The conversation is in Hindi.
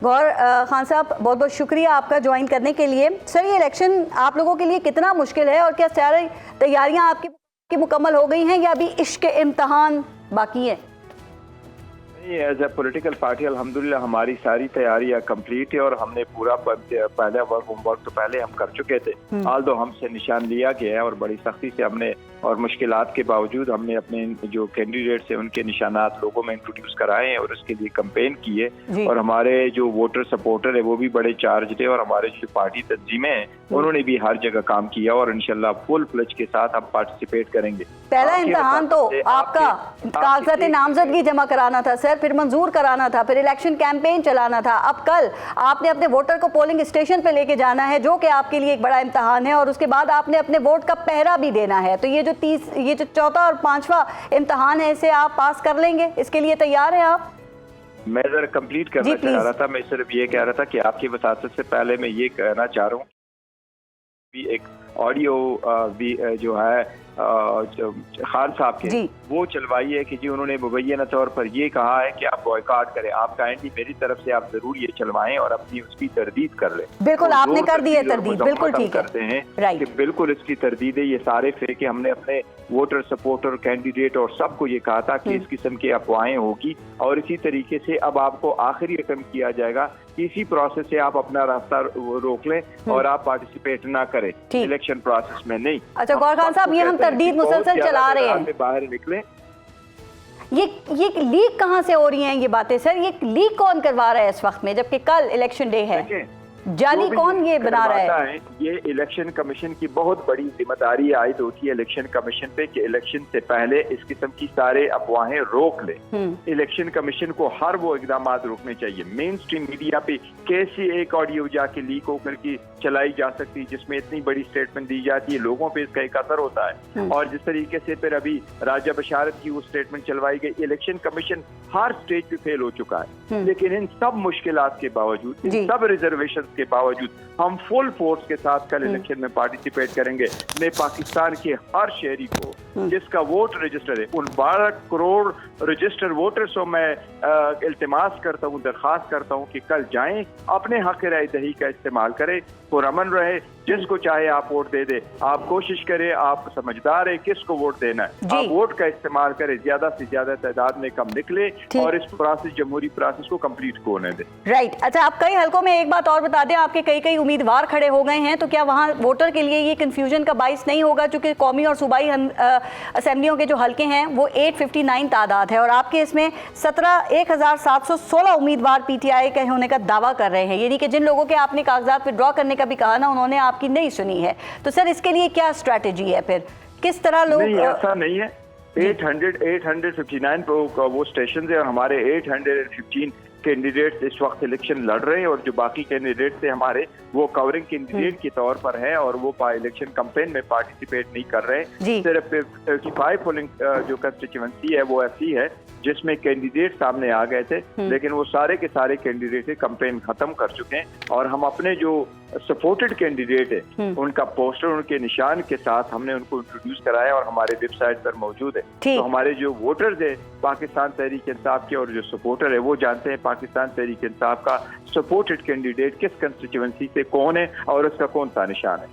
गौर खान साहब, बहुत बहुत शुक्रिया आपका ज्वाइन करने के लिए। सर, ये इलेक्शन आप लोगों के लिए कितना मुश्किल है और क्या सारी तैयारियां आपकी मुकम्मल हो गई हैं या अभी इश्क इम्तहान बाकी है? एज ए पॉलिटिकल पार्टी अल्हम्दुलिल्लाह हमारी सारी तैयारियां कंप्लीट है और हमने पूरा पहले होमवर्क तो पहले हम कर चुके थे। आल्दो हमसे निशान लिया गया है और बड़ी सख्ती से हमने और मुश्किलात के बावजूद हमने अपने जो कैंडिडेट्स हैं उनके निशानात लोगों में इंट्रोड्यूस कराए हैं और उसके लिए कंपेन की है। और हमारे जो वोटर सपोर्टर है वो भी बड़े चार्ज थे और हमारे जो पार्टी तंजीमें हैं उन्होंने भी हर जगह काम किया और इंशाल्लाह फुल फ्लेज के साथ हम पार्टिसिपेट करेंगे। पहला इम्तहान तो आपका कागजात नामजदगी जमा कराना था सर, फिर मंजूर कराना था, फिर इलेक्शन कैंपेन चलाना था। अब कल आपने अपने वोटर को पोलिंग स्टेशन पे लेके जाना है, जो कि आपके लिए एक बड़ा इम्तहान है, और उसके बाद आपने अपने वोट का पहरा भी देना है। तो ये जो चौथा और पांचवा इम्तहान है, इसे आप पास कर लेंगे? इसके लिए तैयार हैं आप? मैं जरा कंप्लीट करना चाह रहा था। मैं सिर्फ ये कह रहा था कि आपकी वसातत से पहले मैं ये कहना चाह रहा हूँ भी एक ऑडियो भी जो है खान साहब के वो चलवाई है कि जी उन्होंने मुबैना तौर पर ये कहा है कि आप बॉयकॉट करें। आपका एंटी मेरी तरफ से आप जरूर ये चलवाएं और अपनी उसकी तरदीद कर लें। बिल्कुल, आपने कर दी है तरदीद, बिल्कुल ठीक है। करते हैं कि बिल्कुल इसकी तरदीद है। ये सारे फेक है। हमने अपने वोटर सपोर्टर कैंडिडेट और सबको ये कहा था कि इस किस्म की अफवाहें होगी और इसी तरीके से अब आपको आखिरी अटेम्प्ट किया जाएगा। इसी प्रोसेस से आप अपना रास्ता रोक लें और आप पार्टिसिपेट ना करें इलेक्शन प्रोसेस में। नहीं, अच्छा गौर खान साहब, ये हम तरदीद मुसलसल चला रहे हैं, बाहर निकले। ये लीक कहाँ से हो रही हैं ये बातें सर? ये लीक कौन करवा रहा है इस वक्त में, जबकि कल इलेक्शन डे है? जाली कौन ये बना रहा है? ये इलेक्शन कमीशन की बहुत बड़ी जिम्मेदारी आयद होती है इलेक्शन कमीशन पे कि इलेक्शन से पहले इस किस्म की सारे अफवाहें रोक ले। इलेक्शन कमीशन को हर वो इकदाम रोकने चाहिए। मेन स्ट्रीम मीडिया पे कैसी एक ऑडियो जाके लीक होकर की चलाई जा सकती है जिसमें इतनी बड़ी स्टेटमेंट दी जाती है, लोगों पे इसका एक असर होता है। और जिस तरीके से फिर अभी राजा बशारत की वो स्टेटमेंट चलवाई गई, इलेक्शन कमीशन हर स्टेज पे फेल हो चुका है। लेकिन इन सब मुश्किलात के बावजूद, इन सब रिजर्वेशन के बावजूद हम फुल फोर्स के साथ कल इलेक्शन में पार्टिसिपेट करेंगे। मैं पाकिस्तान के हर शहरी को जिसका वोट रजिस्टर है, उन 12 करोड़ रजिस्टर वोटर्स को मैं इल्तिमास करता हूँ, दरखास्त करता हूँ कि कल जाएं, अपने हक राय दही का इस्तेमाल करें, पुरअमन रहे। जिसको चाहे आप वोट दे दे। आप कोशिश करें, आप समझदार है किसको वोट देना है, आप वोट का इस्तेमाल करें, ज्यादा से ज्यादा तादाद में कम निकले और इस प्रोसेस जमहूरी प्रोसेस को कंप्लीट होने दें। राइट। अच्छा, आप कई हलकों में एक बात और बता दें, आपके कई उम्मीदवार खड़े हो गए हैं, तो क्या वहाँ वोटर के लिए ये कंफ्यूजन का बाइस नहीं होगा? चूंकि कौमी और सूबाई असेंबलियों के जो हलके हैं वो 859 तादाद है और आपके इसमें 1716 उम्मीदवार PTI के होने का दावा कर रहे हैं। यानी कि जिन लोगों के आपने कागजात विड्रॉ करने का भी कहा ना, उन्होंने आपकी नहीं सुनी है। तो सर, इसके लिए क्या स्ट्रैटेजी है फिर? किस तरह लोग? नहीं, ऐसा नहीं है। 859 वो स्टेशन है और हमारे 815 कैंडिडेट्स इस वक्त इलेक्शन लड़ रहे हैं और जो बाकी कैंडिडेट्स थे हमारे वो कवरिंग कैंडिडेट के तौर पर है और वो इलेक्शन कैंपेन में पार्टिसिपेट नहीं कर रहे हैं। सिर्फ 35 पोलिंग जो कंस्टिट्यूएंसी है वो ऐसी है जिसमें कैंडिडेट सामने आ गए थे, लेकिन वो सारे के सारे कैंडिडेट कैंपेन खत्म कर चुके हैं और हम अपने जो सपोर्टेड कैंडिडेट है उनका पोस्टर उनके निशान के साथ हमने उनको इंट्रोड्यूस कराया और हमारे वेबसाइट पर मौजूद है। तो हमारे जो वोटर्स है पाकिस्तान तहरीक इंसाफ के और जो सपोर्टर है वो जानते हैं पाकिस्तान तहरीक इंसाफ का सपोर्टेड कैंडिडेट किस कंस्टिट्यूएंसी से कौन है और उसका कौन सा निशान है।